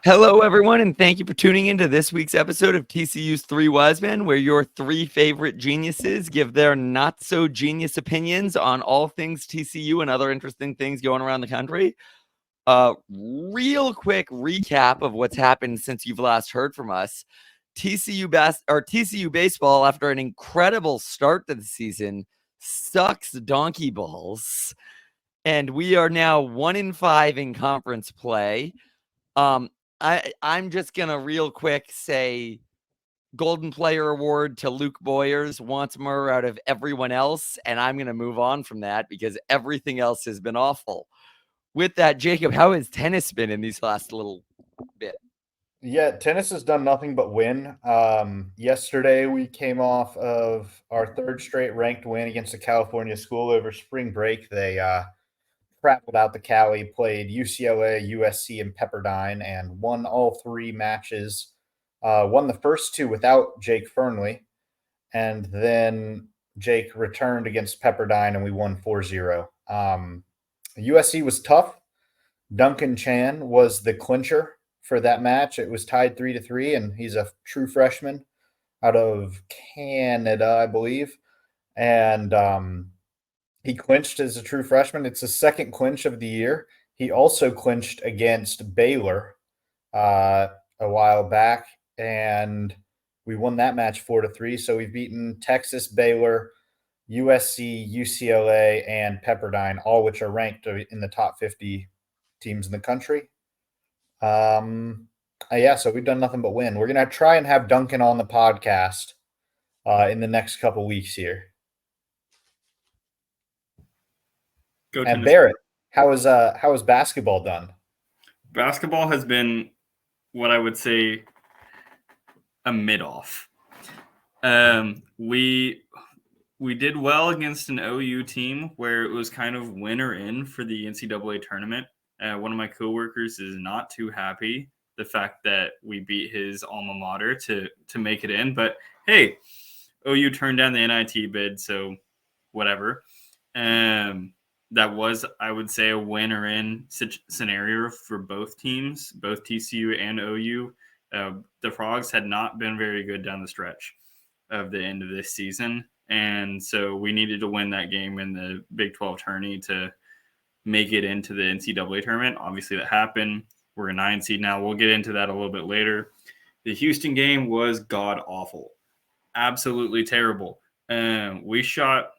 Hello, everyone, and thank you for tuning into this week's episode of TCU's Three Whysmen, where your three favorite geniuses give their not-so-genius opinions on all things TCU and other interesting things going around the country. Real quick recap of what's happened since you've last heard from us. TCU baseball, after an incredible start to the season, sucks donkey balls, and we are now 1-5 in conference play. I'm just gonna real quick say Golden Player Award to Luke Boyers, wants more out of everyone else, and I'm gonna move on from that because everything else has been awful. With that, Jacob, how has tennis been in these last little bit? Yeah, tennis has done nothing but win. Yesterday, we came off of our third straight ranked win against a California school over spring break. They traveled out to Cali, played UCLA, USC, and Pepperdine, and won all three matches. Won the first two without Jake Fernley, and then Jake returned against Pepperdine, and we won 4-0. USC was tough. Duncan Chan was the clincher for that match. It was tied 3-3, and he's a true freshman out of Canada, I believe. And he clinched as a true freshman. It's his second clinch of the year. He also clinched against Baylor a while back, and we won that match 4-3. So we've beaten Texas, Baylor, USC, UCLA, and Pepperdine, all which are ranked in the top 50 teams in the country. So we've done nothing but win. We're gonna try and have Duncan on the podcast in the next couple weeks here. And Barrett, how is basketball done? Basketball has been what I would say a mid-off. We did well against an OU team where it was kind of win or in for the NCAA tournament. One of my coworkers is not too happy the fact that we beat his alma mater to make it in. But hey, OU turned down the NIT bid, so whatever. That was, I would say, a win or in scenario for both teams, both TCU and OU. The Frogs had not been very good down the stretch of the end of this season. And so we needed to win that game in the Big 12 tourney to make it into the NCAA tournament. Obviously, that happened. We're a 9 seed now. We'll get into that a little bit later. The Houston game was god-awful. Absolutely terrible. We shot,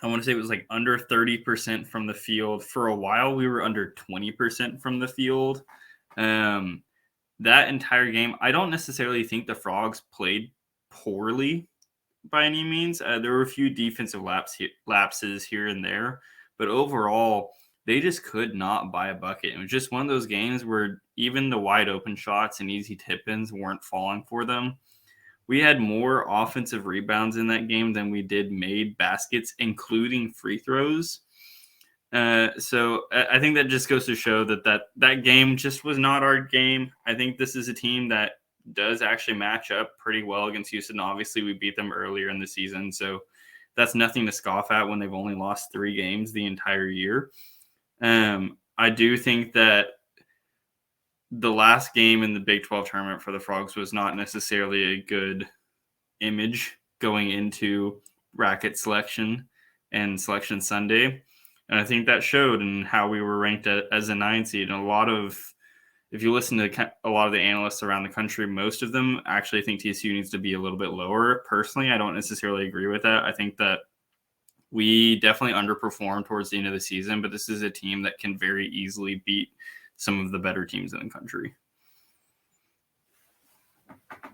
I want to say it was like under 30% from the field. For a while, we were under 20% from the field. That entire game, I don't necessarily think the Frogs played poorly by any means. There were a few defensive lapses here and there, but overall, they just could not buy a bucket. It was just one of those games where even the wide open shots and easy tip-ins weren't falling for them. We had more offensive rebounds in that game than we did made baskets, including free throws. So I think that just goes to show that game just was not our game. I think this is a team that does actually match up pretty well against Houston. Obviously, we beat them earlier in the season, so that's nothing to scoff at when they've only lost 3 games the entire year. I do think that the last game in the Big 12 tournament for the Frogs was not necessarily a good image going into bracket selection and Selection Sunday. And I think that showed in how we were ranked as a 9 seed. And if you listen to a lot of the analysts around the country, most of them actually think TCU needs to be a little bit lower. Personally, I don't necessarily agree with that. I think that we definitely underperformed towards the end of the season, but this is a team that can very easily beat some of the better teams in the country.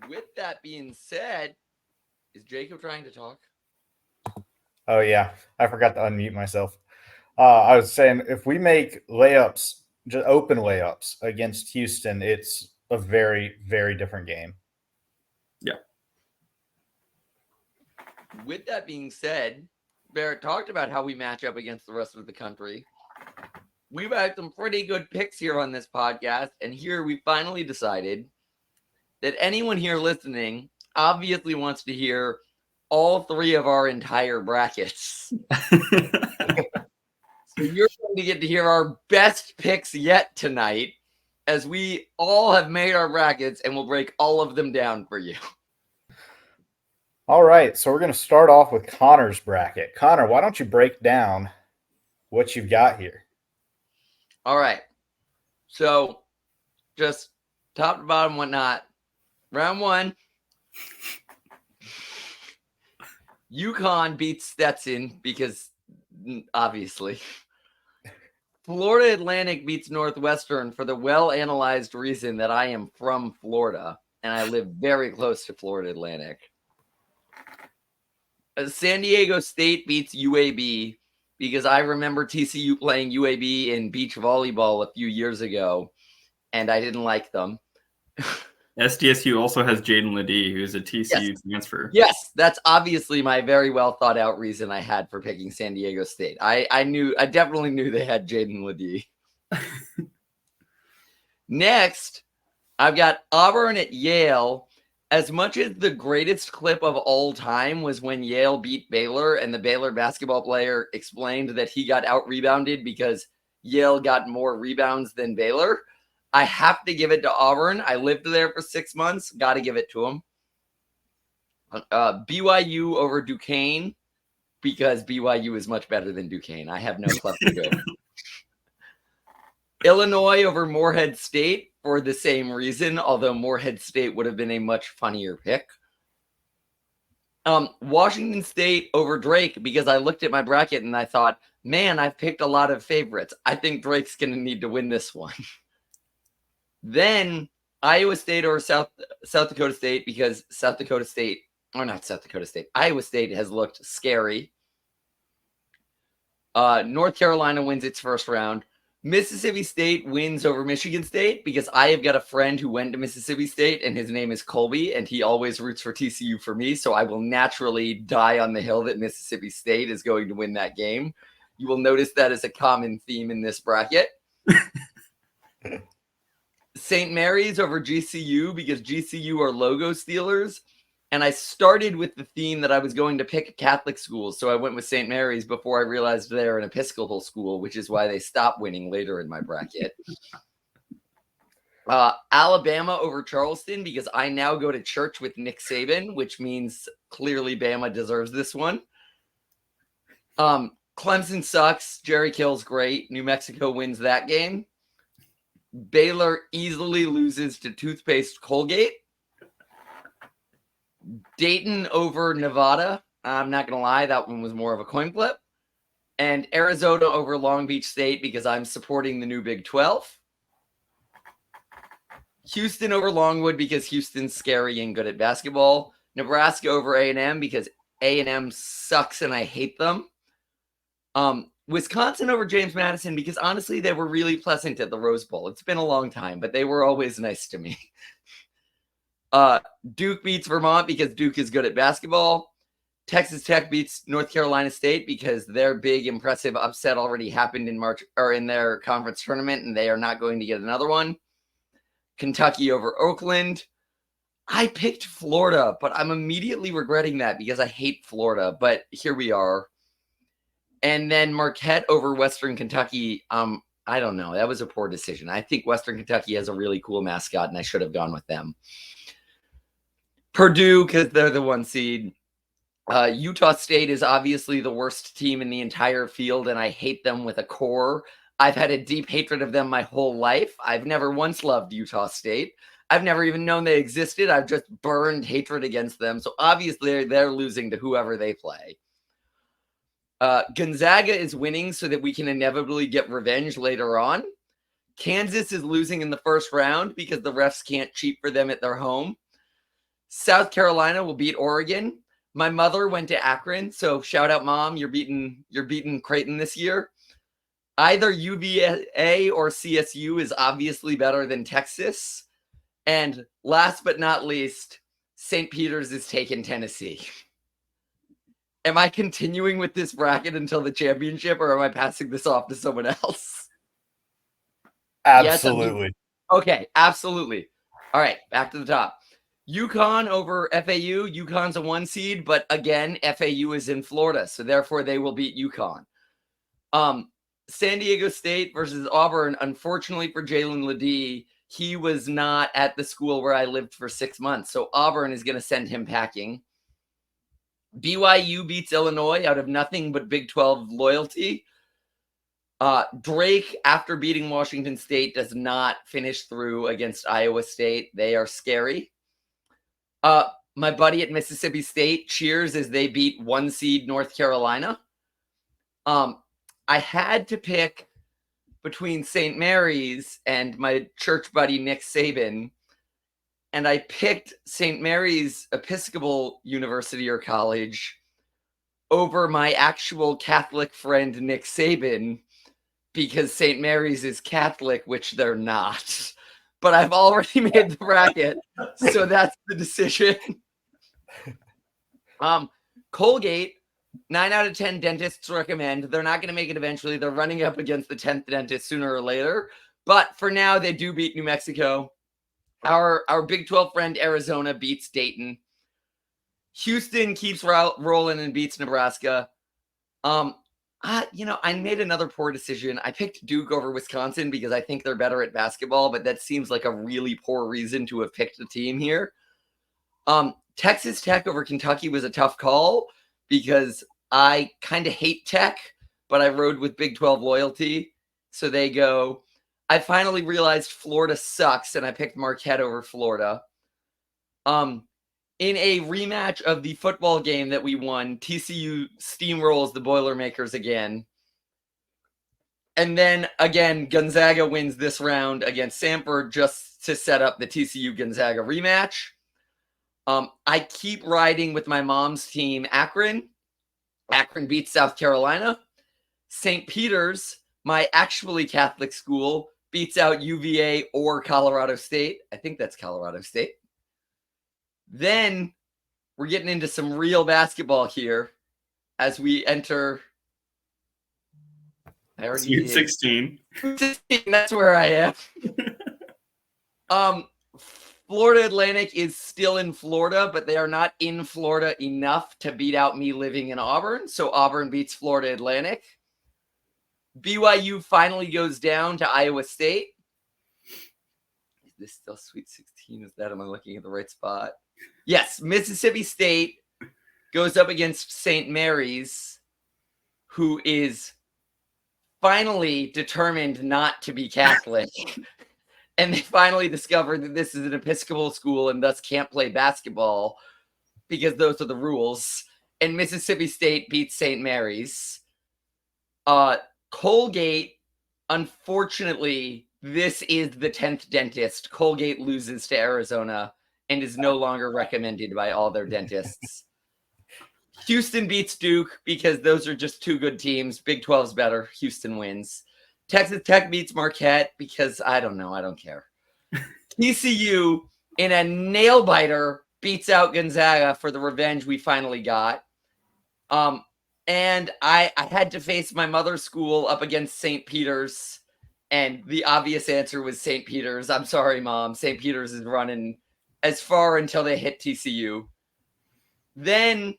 With that being said, is Jacob trying to talk? Oh, yeah. I forgot to unmute myself. I was saying if we make layups, just open layups against Houston, it's a very, very different game. Yeah. With that being said, Barrett talked about how we match up against the rest of the country. We've had some pretty good picks here on this podcast, and here we finally decided that anyone here listening obviously wants to hear all 3 of our entire brackets. So you're going to get to hear our best picks yet tonight. as we all have made our brackets and we'll break all of them down for you. All right, so we're going to start off with Connor's bracket. Connor, why don't you break down what you've got here? All right. So just top to bottom, whatnot. Round 1. UConn beats Stetson because obviously. Florida Atlantic beats Northwestern for the well-analyzed reason that I am from Florida and I live very close to Florida Atlantic. San Diego State beats UAB because I remember TCU playing UAB in beach volleyball a few years ago, and I didn't like them. SDSU also has Jaden Ledee, who's a TCU transfer. Yes, that's obviously my very well thought out reason I had for picking San Diego State. I definitely knew they had Jaden Ledee. Next, I've got Auburn at Yale. As much as the greatest clip of all time was when Yale beat Baylor and the Baylor basketball player explained that he got out-rebounded because Yale got more rebounds than Baylor, I have to give it to Auburn. I lived there for 6 months. Got to give it to them. BYU over Duquesne because BYU is much better than Duquesne. I have no cleft to go. Illinois over Morehead State for the same reason, although Morehead State would have been a much funnier pick. Washington State over Drake because I looked at my bracket and I thought, man, I've picked a lot of favorites. I think Drake's going to need to win this one. Then Iowa State over South Dakota State because Iowa State has looked scary. North Carolina wins its first round. Mississippi State wins over Michigan State because I have got a friend who went to Mississippi State and his name is Colby and he always roots for TCU for me. So I will naturally die on the hill that Mississippi State is going to win that game. You will notice that is a common theme in this bracket. St. Mary's over GCU because GCU are logo stealers. And I started with the theme that I was going to pick Catholic schools. So I went with St. Mary's before I realized they're an Episcopal school, which is why they stopped winning later in my bracket. Alabama over Charleston because I now go to church with Nick Saban, which means clearly Bama deserves this one. Clemson sucks. Jerry Kill's great. New Mexico wins that game. Baylor easily loses to Toothpaste Colgate. Dayton over Nevada. I'm not going to lie. That one was more of a coin flip. And Arizona over Long Beach State because I'm supporting the new Big 12. Houston over Longwood because Houston's scary and good at basketball. Nebraska over A&M because A&M sucks and I hate them. Wisconsin over James Madison because honestly, they were really pleasant at the Rose Bowl. It's been a long time, but they were always nice to me. Duke beats Vermont because Duke is good at basketball. Texas Tech beats North Carolina State because their big impressive upset already happened in March or in their conference tournament and they are not going to get another one. Kentucky over Oakland. I picked Florida, but I'm immediately regretting that because I hate Florida, but here we are. And then Marquette over Western Kentucky. I don't know. That was a poor decision. I think Western Kentucky has a really cool mascot and I should have gone with them. Purdue, because they're the 1 seed. Utah State is obviously the worst team in the entire field, and I hate them with a core. I've had a deep hatred of them my whole life. I've never once loved Utah State. I've never even known they existed. I've just burned hatred against them. So obviously they're losing to whoever they play. Gonzaga is winning so that we can inevitably get revenge later on. Kansas is losing in the first round because the refs can't cheat for them at their home. South Carolina will beat Oregon. My mother went to Akron, so shout out, Mom. You're beating Creighton this year. Either UVA or CSU is obviously better than Texas. And last but not least, St. Peter's is taking Tennessee. Am I continuing with this bracket until the championship, or am I passing this off to someone else? Absolutely. Yes, okay, absolutely. All right, back to the top. UConn over FAU. UConn's a 1 seed, but again, FAU is in Florida, so therefore they will beat UConn. San Diego State versus Auburn. Unfortunately for Jalen Ledee, he was not at the school where I lived for 6 months. So Auburn is going to send him packing. BYU beats Illinois out of nothing but Big 12 loyalty. Drake, after beating Washington State, does not finish through against Iowa State. They are scary. My buddy at Mississippi State cheers as they beat 1 seed North Carolina. I had to pick between St. Mary's and my church buddy Nick Saban, and I picked St. Mary's Episcopal University or College over my actual Catholic friend Nick Saban, because St. Mary's is Catholic, which they're not. But I've already made the bracket, so that's the decision. Colgate, 9 out of 10 dentists recommend. They're not going to make it eventually. They're running up against the 10th dentist sooner or later. But for now, they do beat New Mexico. Our Big 12 friend Arizona beats Dayton. Houston keeps rolling and beats Nebraska. I made another poor decision. I picked Duke over Wisconsin because I think they're better at basketball, but that seems like a really poor reason to have picked a team here. Texas Tech over Kentucky was a tough call because I kind of hate Tech, but I rode with Big 12 loyalty. So they go. I finally realized Florida sucks, and I picked Marquette over Florida. In a rematch of the football game that we won, TCU steamrolls the Boilermakers again. And then, again, Gonzaga wins this round against Samford just to set up the TCU-Gonzaga rematch. I keep riding with my mom's team, Akron. Akron beats South Carolina. St. Peter's, my actually Catholic school, beats out UVA or Colorado State. I think that's Colorado State. Then we're getting into some real basketball here as we enter. Sweet 16. 16, that's where I am. Florida Atlantic is still in Florida, but they are not in Florida enough to beat out me living in Auburn. So Auburn beats Florida Atlantic. BYU finally goes down to Iowa State. Is this still Sweet 16? Am I looking at the right spot? Yes, Mississippi State goes up against St. Mary's, who is finally determined not to be Catholic. And they finally discovered that this is an Episcopal school and thus can't play basketball because those are the rules. And Mississippi State beats St. Mary's. Colgate, unfortunately, this is the 10th dentist. Colgate loses to Arizona and is no longer recommended by all their dentists. Houston beats Duke because those are just two good teams. Big 12's better. Houston wins. Texas Tech beats Marquette because I don't know. I don't care. TCU, in a nail-biter, beats out Gonzaga for the revenge we finally got. And I had to face my mother's school up against St. Peter's, and the obvious answer was St. Peter's. I'm sorry, Mom. St. Peter's is running as far until they hit TCU. Then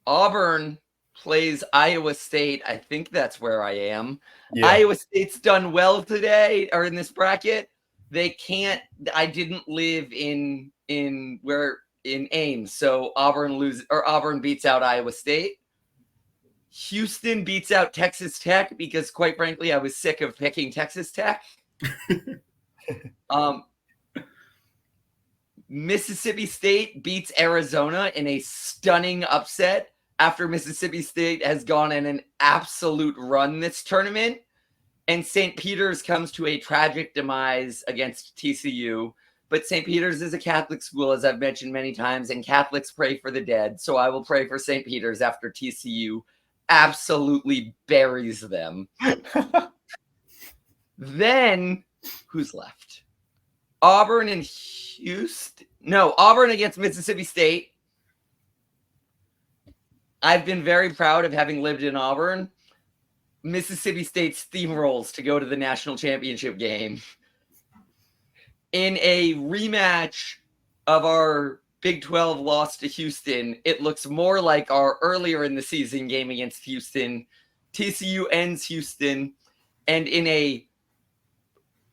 Auburn plays Iowa State. I think that's where I am. Yeah. Iowa State's done well today, or in this bracket. They can't. I didn't live in Ames, so Auburn beats out Iowa State. Houston beats out Texas Tech because, quite frankly, I was sick of picking Texas Tech. Mississippi State beats Arizona in a stunning upset after Mississippi State has gone in an absolute run this tournament. And St. Peter's comes to a tragic demise against TCU. But St. Peter's is a Catholic school, as I've mentioned many times, and Catholics pray for the dead. So I will pray for St. Peter's after TCU absolutely buries them. Then, who's left? Auburn and Houston. No, Auburn against Mississippi State. I've been very proud of having lived in Auburn. Mississippi State steamrolls to go to the national championship game. In a rematch of our Big 12 loss to Houston, it looks more like our earlier in the season game against Houston. TCU ends Houston, and in a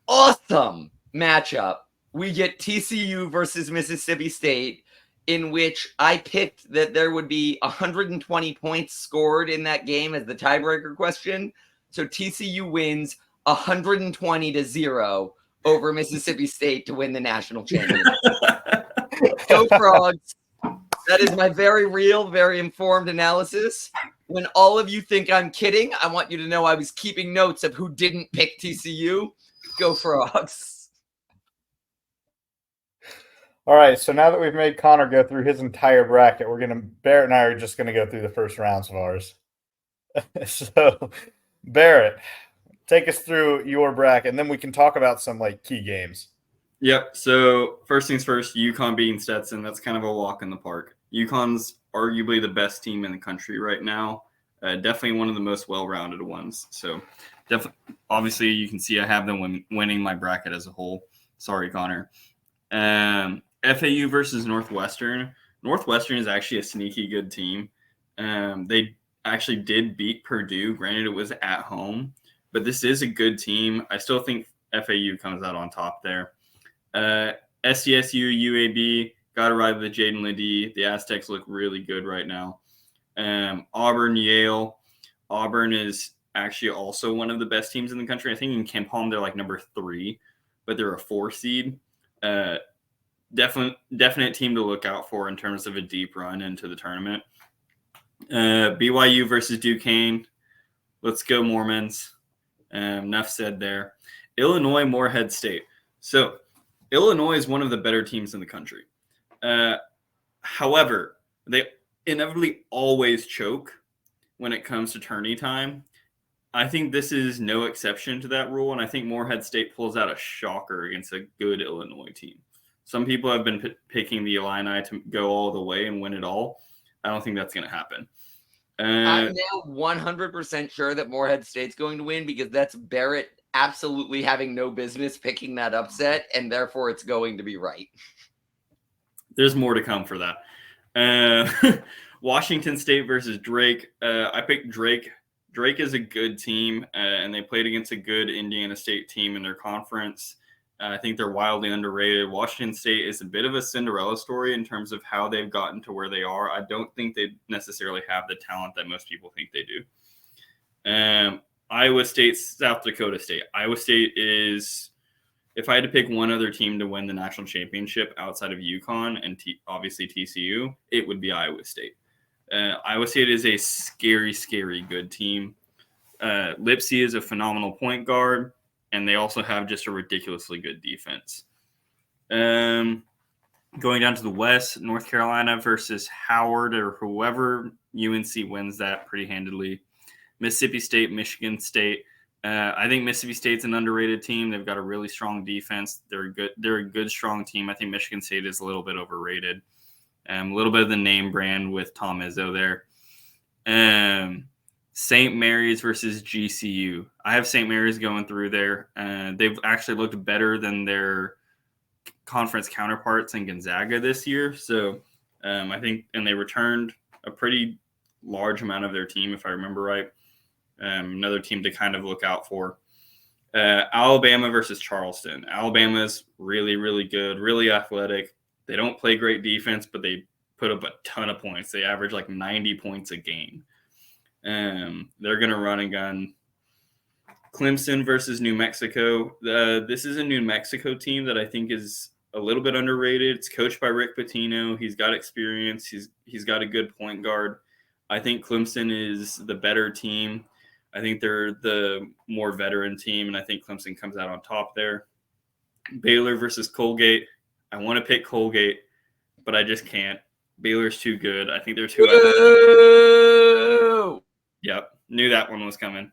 awesome matchup. We get TCU versus Mississippi State, in which I picked that there would be 120 points scored in that game as the tiebreaker question. So TCU wins 120-0 over Mississippi State to win the national championship. Go Frogs. That is my very real, very informed analysis. When all of you think I'm kidding, I want you to know I was keeping notes of who didn't pick TCU. Go Frogs. All right, so now that we've made Connor go through his entire bracket, Barrett and I are just gonna go through the first rounds of ours. So, Barrett, take us through your bracket, and then we can talk about some like key games. Yep. So first things first, UConn beating Stetson. That's kind of a walk in the park. UConn's arguably the best team in the country right now. Definitely one of the most well-rounded ones. So obviously you can see I have them winning my bracket as a whole. Sorry, Connor. FAU versus Northwestern. Northwestern is actually a sneaky good team. They actually did beat Purdue. Granted, it was at home, but this is a good team. I still think FAU comes out on top there. SDSU, UAB, got to ride with Jaden Ledee. The Aztecs look really good right now. Auburn, Yale. Auburn is actually also one of the best teams in the country. I think in KenPom they're like number 3, but they're a 4 seed. Definite team to look out for in terms of a deep run into the tournament. BYU versus Duquesne. Let's go Mormons. Enough said there. Illinois, Morehead State. So Illinois is one of the better teams in the country. However, they inevitably always choke when it comes to tourney time. I think this is no exception to that rule, and I think Morehead State pulls out a shocker against a good Illinois team. Some people have been picking the Illini to go all the way and win it all. I don't think that's going to happen. I'm now 100% sure that Morehead State's going to win because that's Barrett absolutely having no business picking that upset, and therefore it's going to be right. There's more to come for that. Washington State versus Drake. I picked Drake. Drake is a good team, and they played against a good Indiana State team in their conference. I think they're wildly underrated. Washington State is a bit of a Cinderella story in terms of how they've gotten to where they are. I don't think they necessarily have the talent that most people think they do. Iowa State, South Dakota State. Iowa State is, if I had to pick one other team to win the national championship outside of UConn and obviously TCU, it would be Iowa State. Iowa State is a scary, scary good team. Lipsy is a phenomenal point guard, and they also have just a ridiculously good defense. Going down to the West, North Carolina versus Howard or whoever, UNC wins that pretty handedly. Mississippi State, Michigan State. I think Mississippi State's an underrated team. They've got a really strong defense. They're a good, strong team. I think Michigan State is a little bit overrated. A little bit of the name brand with Tom Izzo there. St. Mary's versus GCU. I have St. Mary's going through there. They've actually looked better than their conference counterparts in Gonzaga this year. So I think, and they returned a pretty large amount of their team, if I remember right. Another team to kind of look out for. Alabama versus Charleston. Alabama's really, really good, really athletic. They don't play great defense, but they put up a ton of points. They average like 90 points a game. They're going to run and gun. Clemson versus New Mexico. This is a New Mexico team that I think is a little bit underrated. It's coached by Rick Pitino. He's got experience. He's got a good point guard. I think Clemson is the better team. I think they're the more veteran team, and I think Clemson comes out on top there. Baylor versus Colgate. I want to pick Colgate, but I just can't. Baylor's too good. I think they're too athletic. Yep, knew that one was coming.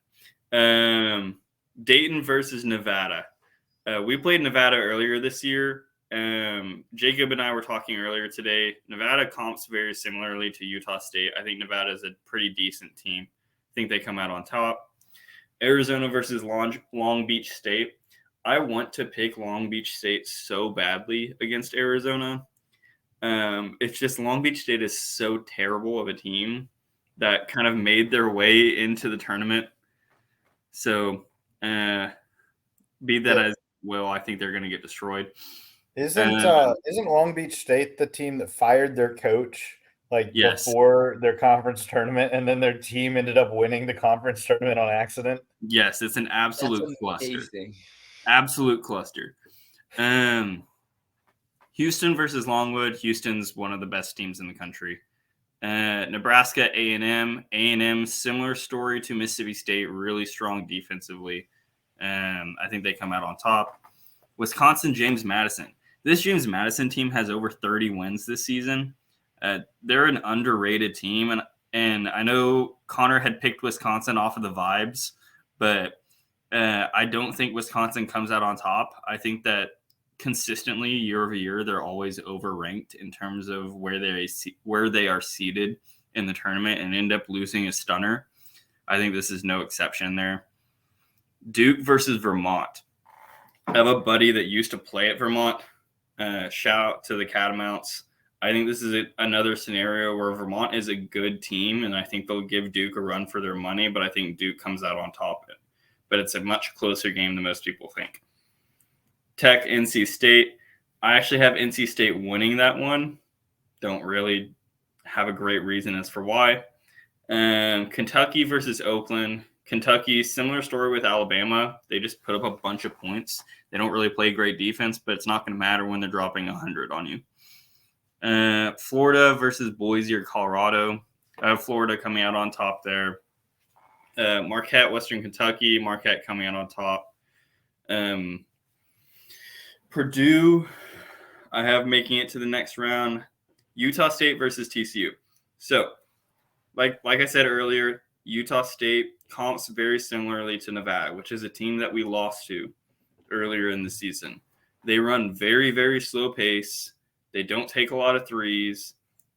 Dayton versus Nevada. We played Nevada earlier this year. Jacob and I were talking earlier today. Nevada comps very similarly to Utah State. I think Nevada is a pretty decent team. I think they come out on top. Arizona versus Long Beach State. I want to pick Long Beach State so badly against Arizona. It's just Long Beach State is so terrible of a team that kind of made their way into the tournament. So be that as will. I think they're going to get destroyed. Isn't Long Beach State the team that fired their coach Yes. before their conference tournament, and then their team ended up winning the conference tournament on accident? Yes, it's an absolute cluster. Amazing. Absolute cluster. Houston versus Longwood. Houston's one of the best teams in the country. Nebraska, A&M. A&M, similar story to Mississippi State, really strong defensively. I think they come out on top. Wisconsin, James Madison. This James Madison team has over 30 wins this season. They're an underrated team, and I know Connor had picked Wisconsin off of the vibes, but I don't think Wisconsin comes out on top. I think that consistently year over year, they're always overranked in terms of where they are seated in the tournament and end up losing a stunner. I think this is no exception there. Duke versus Vermont. I have a buddy that used to play at Vermont. Shout out to the Catamounts. I think this is another scenario where Vermont is a good team, and I think they'll give Duke a run for their money, but I think Duke comes out on top of it. But it's a much closer game than most people think. Tech, NC State. I actually have NC State winning that one. Don't really have a great reason as for why. Kentucky versus Oakland. Kentucky, similar story with Alabama. They just put up a bunch of points. They don't really play great defense, but it's not going to matter when they're dropping 100 on you. Florida versus Boise or Colorado. I have Florida coming out on top there. Marquette, Western Kentucky. Marquette coming out on top. Purdue, I have making it to the next round. Utah State versus TCU. So, like I said earlier, Utah State comps very similarly to Nevada, which is a team that we lost to earlier in the season. They run very, very slow pace. They don't take a lot of threes.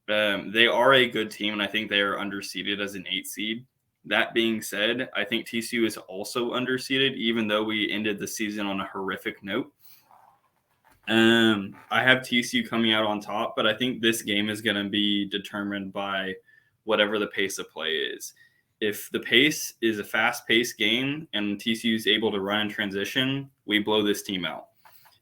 They are a good team, and I think they are underseeded as an 8 seed. That being said, I think TCU is also underseeded, even though we ended the season on a horrific note. I have TCU coming out on top, but I think this game is going to be determined by whatever the pace of play is. If the pace is a fast-paced game and TCU is able to run in transition, we blow this team out.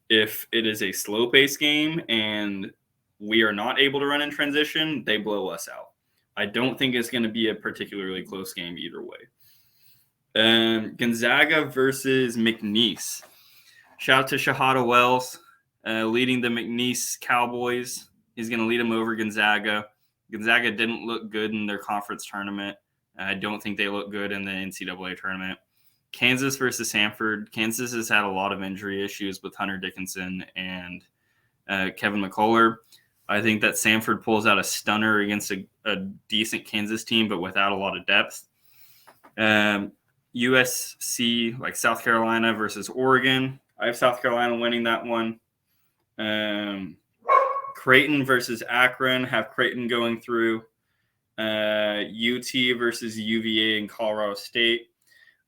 If it is a slow-paced game and we are not able to run in transition, they blow us out. I don't think it's going to be a particularly close game either way. Gonzaga versus McNeese. Shout out to Shahada Wells. Leading the McNeese Cowboys. He's going to lead them over Gonzaga. Gonzaga didn't look good in their conference tournament. I don't think they look good in the NCAA tournament. Kansas versus Samford. Kansas has had a lot of injury issues with Hunter Dickinson and Kevin McCullough. I think that Samford pulls out a stunner against a decent Kansas team, but without a lot of depth. USC, like South Carolina versus Oregon. I have South Carolina winning that one. Creighton versus Akron, have Creighton going through. UT versus UVA and Colorado State.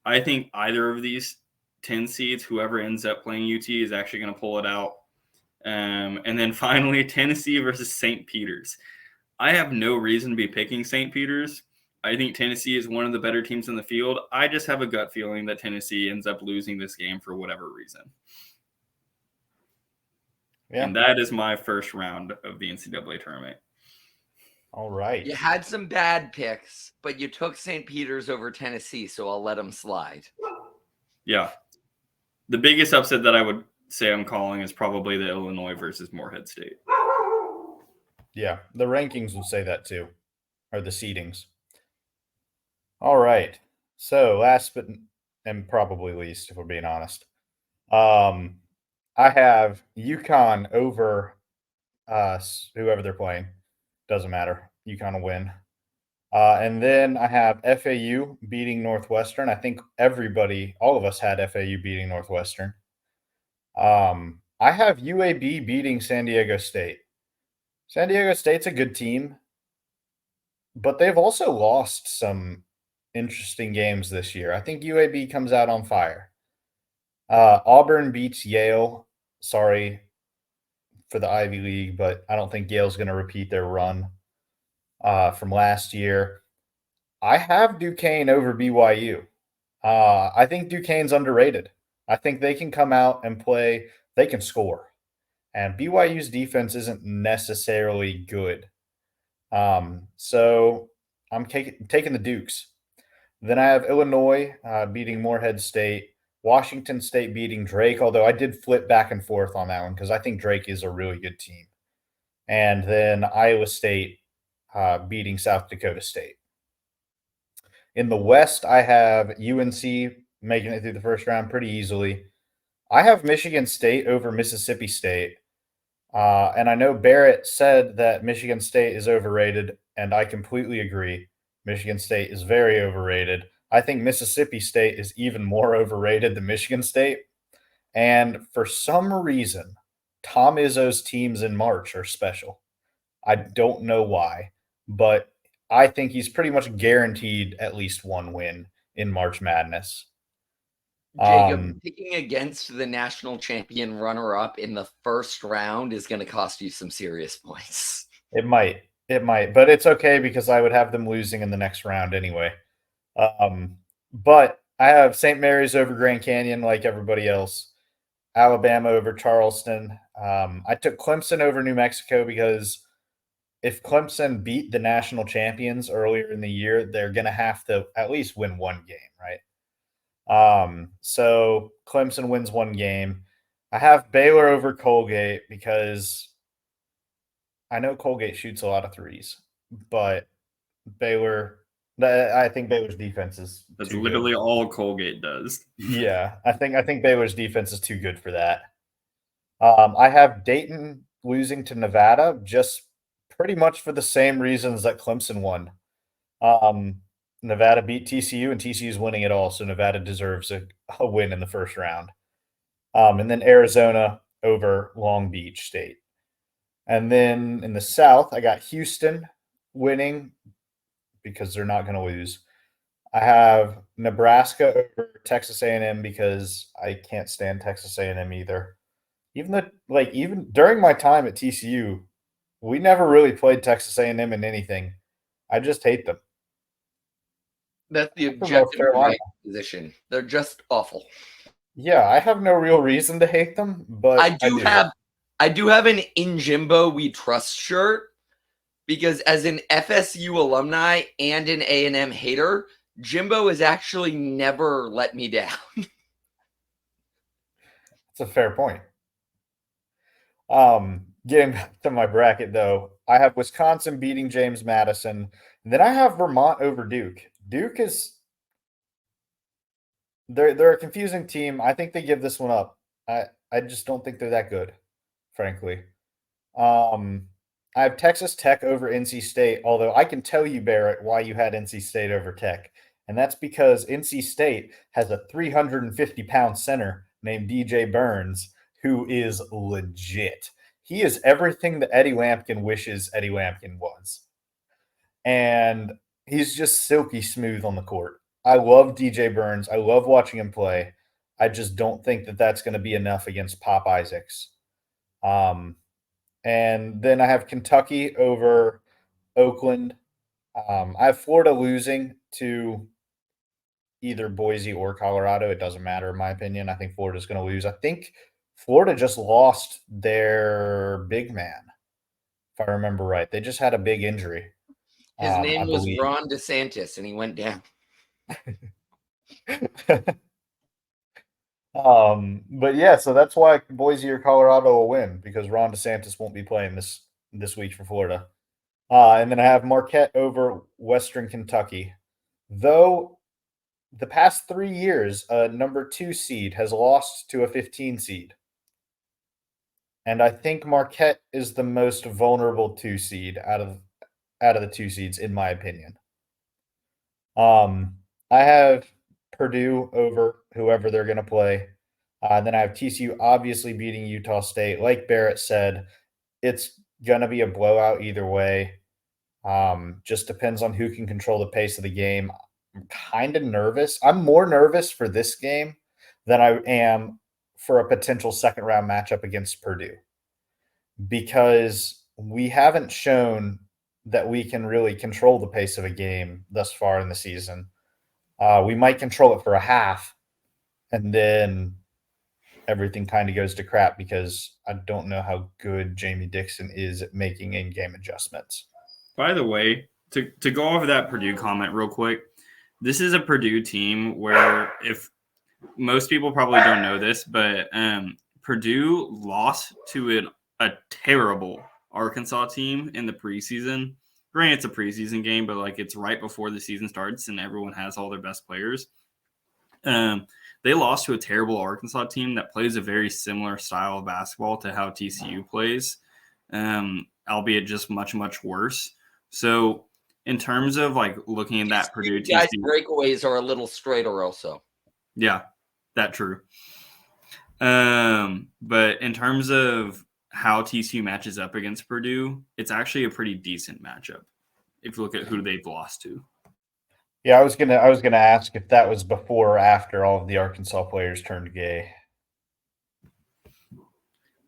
I think either of these 10 seeds, whoever ends up playing UT, is actually going to pull it out. And then finally, Tennessee versus St. Peter's. I have no reason to be picking St. Peter's. I think Tennessee is one of the better teams in the field. I just have a gut feeling that Tennessee ends up losing this game for whatever reason. Yeah. And that is my first round of the NCAA tournament. All right. You had some bad picks, but you took St. Peter's over Tennessee, so I'll let them slide. Yeah. The biggest upset that I would say I'm calling is probably the Illinois versus Morehead State. Yeah, the rankings will say that too, or the seedings. All right. So last but and probably least, if we're being honest, I have UConn over whoever they're playing. Doesn't matter. UConn will win. And then I have FAU beating Northwestern. I think all of us had FAU beating Northwestern. I have UAB beating San Diego State. San Diego State's a good team, but they've also lost some interesting games this year. I think UAB comes out on fire. Auburn beats Yale. Sorry for the Ivy League, but I don't think Yale's going to repeat their run from last year. I have Duquesne over BYU. I think Duquesne's underrated. I think they can come out and play. They can score. And BYU's defense isn't necessarily good. So I'm taking the Dukes. Then I have Illinois beating Morehead State, Washington State beating Drake, although I did flip back and forth on that one because I think Drake is a really good team. And then Iowa State beating South Dakota State. In the West, I have UNC making it through the first round pretty easily. I have Michigan State over Mississippi State. And I know Barrett said that Michigan State is overrated, and I completely agree. Michigan State is very overrated. I think Mississippi State is even more overrated than Michigan State. And for some reason, Tom Izzo's teams in March are special. I don't know why, but I think he's pretty much guaranteed at least one win in March Madness. Jacob, picking against the national champion runner-up in the first round is going to cost you some serious points. It might, but it's okay because I would have them losing in the next round anyway. But I have St. Mary's over Grand Canyon like everybody else. Alabama over Charleston. I took Clemson over New Mexico because if Clemson beat the national champions earlier in the year, they're going to have to at least win one game, right? So Clemson wins one game. I have Baylor over Colgate because I know Colgate shoots a lot of threes, but I think Baylor's defense is That's too literally good. all Colgate does. Yeah, I think Baylor's defense is too good for that. I have Dayton losing to Nevada just pretty much for the same reasons that Clemson won. Nevada beat TCU, and TCU's winning it all, so Nevada deserves a win in the first round. And then Arizona over Long Beach State. And then in the South, I got Houston winning because they're not going to lose. I have Nebraska over Texas A&M because I can't stand Texas A&M either. Even during my time at TCU, we never really played Texas A&M in anything. I just hate them. That's the North objective Carolina. right position. They're just awful. Yeah, I have no real reason to hate them, but I do have an In Jimbo We Trust shirt because as an FSU alumni and an A&M hater, Jimbo has actually never let me down. It's a fair point. Getting back to my bracket though, I have Wisconsin beating James Madison, and then I have Vermont over Duke. Duke is they're a confusing team. I think they give this one up. I just don't think they're that good, frankly. I have Texas Tech over NC State, although I can tell you, Barrett, why you had NC State over Tech. And that's because NC State has a 350-pound center named DJ Burns, who is legit. He is everything that Eddie Lampkin wishes Eddie Lampkin was. And he's just silky smooth on the court. I love DJ Burns. I love watching him play. I just don't think that that's going to be enough against Pop Isaacs. And then I have Kentucky over Oakland. I have Florida losing to either Boise or Colorado. It doesn't matter, in my opinion. I think Florida's going to lose. I think Florida just lost their big man, if I remember right. They just had a big injury. His name was Ron DeSantis, and he went down. But yeah, so that's why Boise or Colorado will win because Ron DeSantis won't be playing this week for Florida. And then I have Marquette over Western Kentucky. Though the past 3 years, a number 2 seed has lost to a 15 seed. And I think Marquette is the most vulnerable 2 seed out of the 2 seeds, in my opinion. I have Purdue over whoever they're going to play. Then I have TCU obviously beating Utah State. Like Barrett said, it's going to be a blowout either way. Just depends on who can control the pace of the game. I'm kind of nervous. I'm more nervous for this game than I am for a potential second round matchup against Purdue because we haven't shown that we can really control the pace of a game thus far in the season. We might control it for a half and then everything kind of goes to crap because I don't know how good Jamie Dixon is at making in-game adjustments. By the way, to go over that Purdue comment real quick, this is a Purdue team where, if most people probably don't know this, but Purdue lost to a terrible Arkansas team in the preseason. Granted, it's a preseason game, but like it's right before the season starts and everyone has all their best players. They lost to a terrible Arkansas team that plays a very similar style of basketball to how TCU plays, albeit just much, much worse. So in terms of like looking at that Purdue TCU, guys' breakaways are a little straighter also. Yeah, that true. But in terms of how TCU matches up against Purdue, it's actually a pretty decent matchup if you look at who they've lost to. Yeah, I was gonna ask if that was before or after all of the Arkansas players turned gay.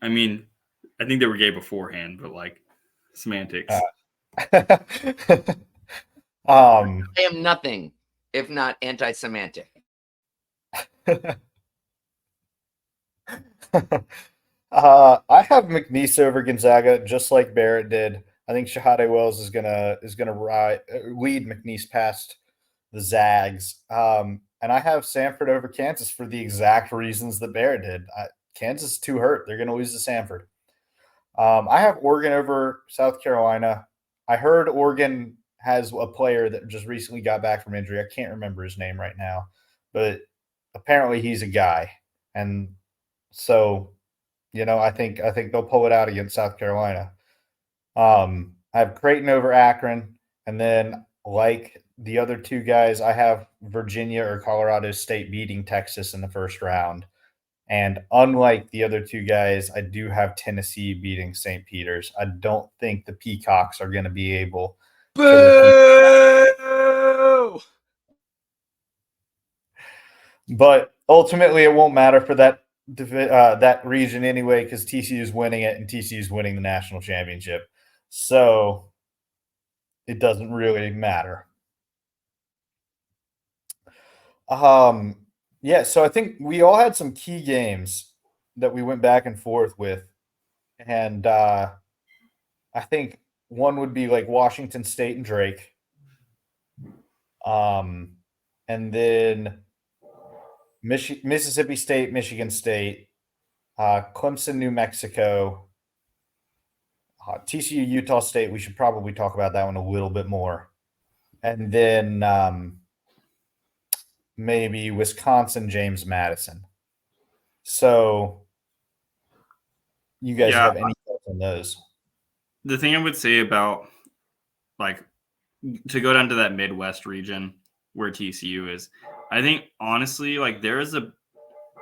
I mean, I think they were gay beforehand, but like semantics. I am nothing if not anti-semantic. I have McNeese over Gonzaga, just like Barrett did. I think Shahade Wells is gonna lead McNeese past the Zags. And I have Samford over Kansas for the exact reasons that Barrett did. Kansas is too hurt. They're going to lose to Samford. I have Oregon over South Carolina. I heard Oregon has a player that just recently got back from injury. I can't remember his name right now, but apparently he's a guy. And so, I think they'll pull it out against South Carolina. I have Creighton over Akron, and then like the other two guys, I have Virginia or Colorado State beating Texas in the first round. And unlike the other two guys, I do have Tennessee beating St. Peter's. I don't think the Peacocks are going to be able to. But ultimately, it won't matter for that region anyway, because TCU is winning it and TCU is winning the national championship. So it doesn't really matter. Yeah, so I think we all had some key games that we went back and forth with. And I think one would be like Washington State and Drake. And then Mississippi State, Michigan State, Clemson, New Mexico, TCU, Utah State. We should probably talk about that one a little bit more. And then maybe Wisconsin, James Madison. So you guys have any thoughts on those? The thing I would say about like to go down to that Midwest region where TCU is, I think honestly, like there is a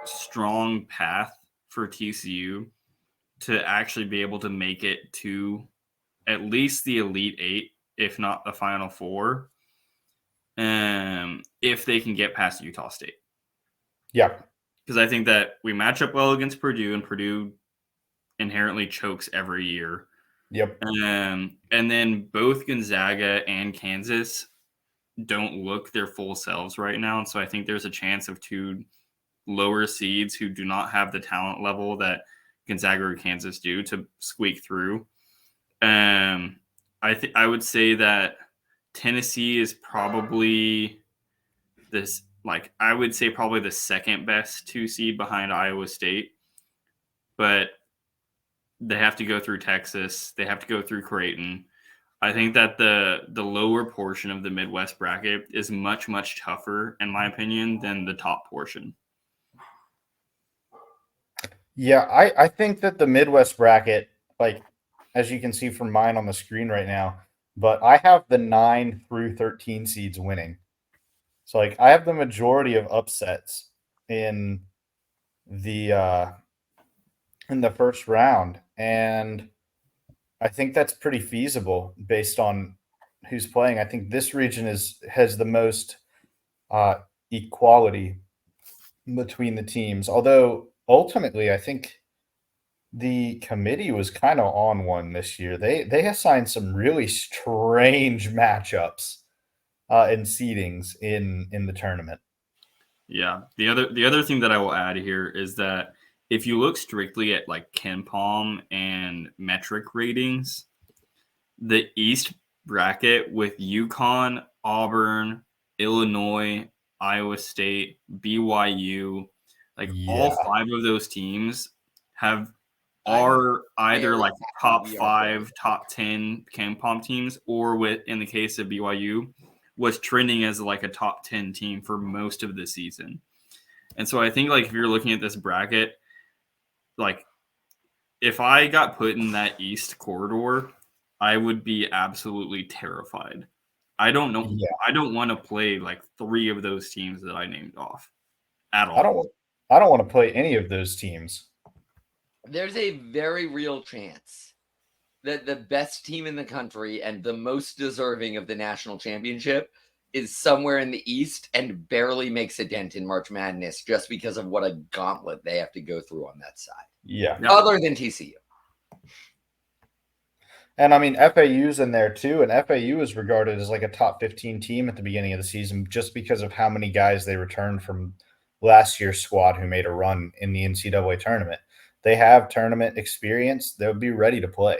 strong path for TCU to actually be able to make it to at least the Elite Eight, if not the Final Four, if they can get past Utah State. Yeah. Because I think that we match up well against Purdue, and Purdue inherently chokes every year. Yep. And then both Gonzaga and Kansas don't look their full selves right now. And so I think there's a chance of two lower seeds who do not have the talent level that Gonzaga or Kansas do to squeak through. I would say that Tennessee is probably probably the second best 2 seed behind Iowa State, but they have to go through Texas. They have to go through Creighton. I think that the lower portion of the Midwest bracket is much, much tougher, in my opinion, than the top portion. Yeah, I think that the Midwest bracket, like as you can see from mine on the screen right now, but I have the 9 through 13 seeds winning. So like I have the majority of upsets in the first round, and I think that's pretty feasible based on who's playing. I think this region has the most equality between the teams. Although ultimately, I think the committee was kind of on one this year. They assigned some really strange matchups and seedings in the tournament. Yeah. The other thing that I will add here is that if you look strictly at like KenPom and metric ratings, the East bracket with UConn, Auburn, Illinois, Iowa State, BYU, like all 5 of those teams are either like top 5, top 10 KenPom teams, or in the case of BYU, was trending as like a top 10 team for most of the season. And so I think like if you're looking at this bracket, like if I got put in that East corridor, I would be absolutely terrified. I don't know. Yeah. I don't want to play like 3 of those teams that I named off at all. I don't want to play any of those teams. There's a very real chance that the best team in the country and the most deserving of the national championship is somewhere in the East and barely makes a dent in March Madness just because of what a gauntlet they have to go through on that side. Yeah. Other than TCU. And I mean, FAU's in there too, and FAU is regarded as like a top 15 team at the beginning of the season just because of how many guys they returned from last year's squad who made a run in the NCAA tournament. They have tournament experience. They'll be ready to play.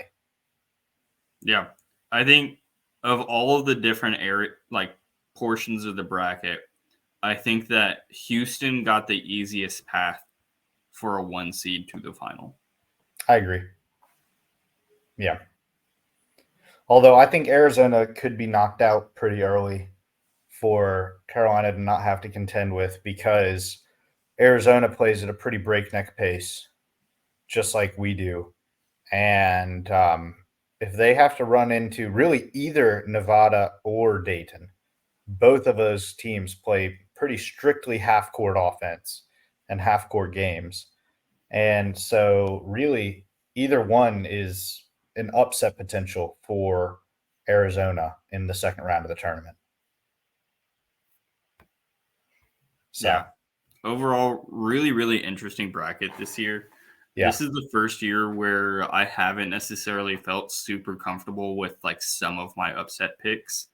Yeah. I think of all of the different portions of the bracket, I think that Houston got the easiest path for a 1 seed to the final. I agree. Yeah. Although I think Arizona could be knocked out pretty early for Carolina to not have to contend with, because Arizona plays at a pretty breakneck pace, just like we do. And if they have to run into really either Nevada or Dayton, both of those teams play pretty strictly half-court offense and half-court games. And so really either one is an upset potential for Arizona in the second round of the tournament. So. Yeah. Overall, really, really interesting bracket this year. Yeah. This is the first year where I haven't necessarily felt super comfortable with like some of my upset picks.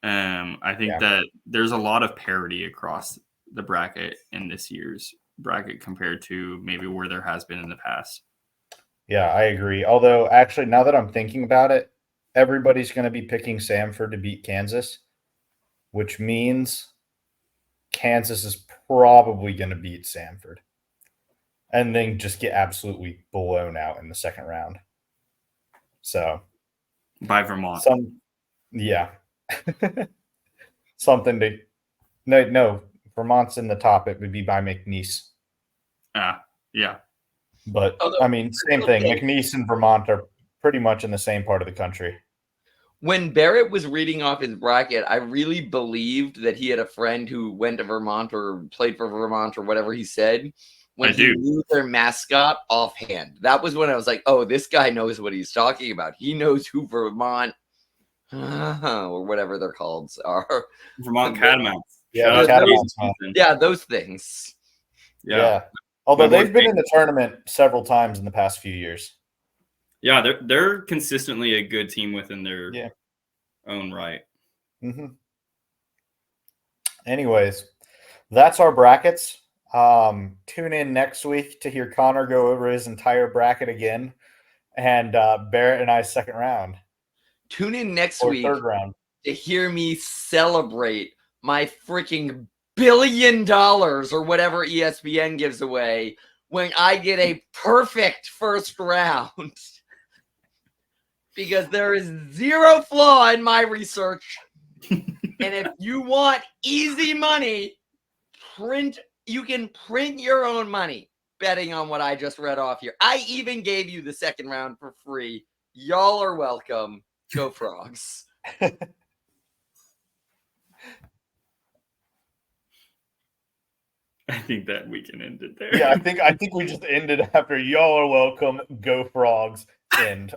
I think that there's a lot of parity across the bracket in this year's bracket compared to maybe where there has been in the past. Yeah, I agree. Although, actually, now that I'm thinking about it, everybody's going to be picking Samford to beat Kansas, which means Kansas is probably going to beat Samford and then just get absolutely blown out in the second round. So, by Vermont. Something to – no, Vermont's in the top. It would be by McNeese. Yeah. But, I mean, same thing. McNeese and Vermont are pretty much in the same part of the country. When Barrett was reading off his bracket, I really believed that he had a friend who went to Vermont or played for Vermont or whatever he said. When he knew their mascot offhand. That was when I was like, oh, this guy knows what he's talking about. He knows who Vermont or whatever they're called are. Vermont Catamounts. Yeah, those things. Yeah. Although they've been in the tournament several times in the past few years. Yeah, they're consistently a good team within their own right. Mm-hmm. Anyways, that's our brackets. Tune in next week to hear Connor go over his entire bracket again, and Barrett and I's second round. Tune in next week third round to hear me celebrate my freaking $1 billion or whatever ESPN gives away when I get a perfect first round. Because there is zero flaw in my research. And if you want easy money, you can print your own money betting on what I just read off here. I even gave you the second round for free. Y'all are welcome. Go Frogs. I think that we can end it there. Yeah, I think we just ended after y'all are welcome. Go Frogs. End.